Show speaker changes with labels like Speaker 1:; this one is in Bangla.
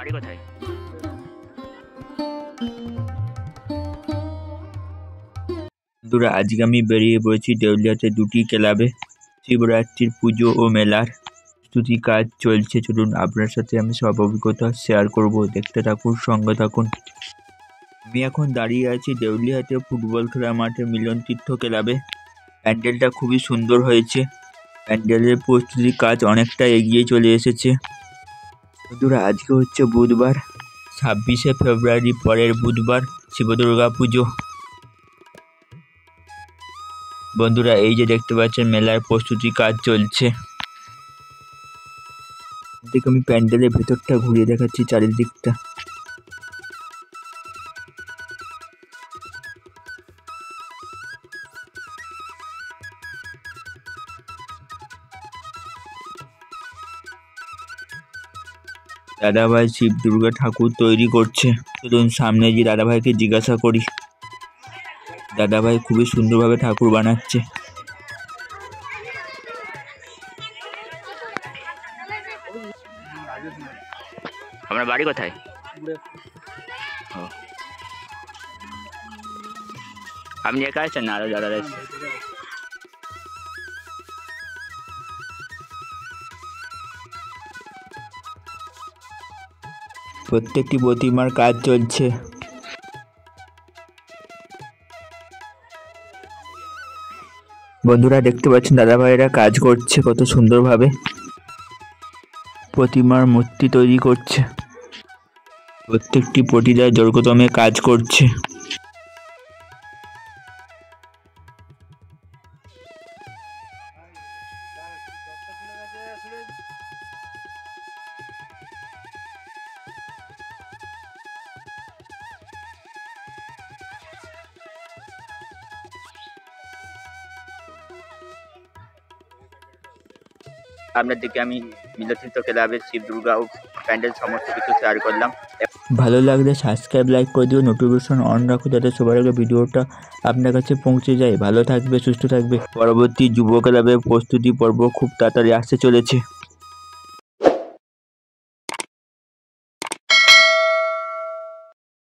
Speaker 1: বাড়ি কোথায়? বন্ধুরা, আজকে আমি বেরিয়ে পড়েছি দেউলিয়াতে দুটি ক্লাবে শিবরাত্রির পুজো ও মেলার প্রস্তুতি কাজ চলছে। চলুন আপনার সাথে আমি সব অভিজ্ঞতা শেয়ার করব, দেখতে থাকুন, সঙ্গে থাকুন। আমি এখন দাঁড়িয়ে আছি দেউলিয়াতে ফুটবল খেলার মাঠে মিলন তীর্থ ক্লাবে। প্যান্ডেলটা খুবই সুন্দর হয়েছে। প্যান্ডেলের প্রস্তুতি কাজ অনেকটা এগিয়ে চলে এসেছে। বন্ধুরা, আজকে হচ্ছে বুধবার, 26শে ফেব্রুয়ারি, পরের বুধবার শিবদুর্গা পুজো। বন্ধুরা, এই যে দেখতে পাচ্ছেন মেলার প্রস্তুতি কাজ চলছে। দেখে আমি প্যান্ডেলের ভেতরটা ঘুরিয়ে দেখাচ্ছি, চারিদিকটা। দাদাভাই শিব দুর্গা ঠাকুর তৈরি করছে। চলুন সামনে গিয়ে দাদাভাইকে জিজ্ঞাসা করি। দাদাভাই খুবই সুন্দরভাবে ঠাকুর বানাচ্ছে। আপনার বাড়ি কোথায়? আপনি একা আছেন না আরো দাদারা? প্রত্যেকটি প্রতিমার কাজ চলছে। বন্ধুরা, দেখতে পাচ্ছেন দাদাভাইরা কাজ করছে কত সুন্দরভাবে। প্রতিমার মূর্তি তৈরি করছে। প্রত্যেকটি পটিদার জোরকদমে কাজ করছে। আপনাদেরকে আমি মিলনতীর্থ ক্লাবের শিব দুর্গা ও প্যান্ডেল সমস্ত কিছু শেয়ার করলাম। ভালো লাগলে সাবস্ক্রাইব, লাইক করে দিও, নোটিফিকেশন অন রাখো যাতে সবার আগে ভিডিওটা আপনার কাছে পৌঁছে যায়। ভালো থাকবে, সুস্থ থাকবে। পরবর্তী যুব ক্লাবের প্রস্তুতি পর্ব খুব তাড়াতাড়ি আসতে চলেছে।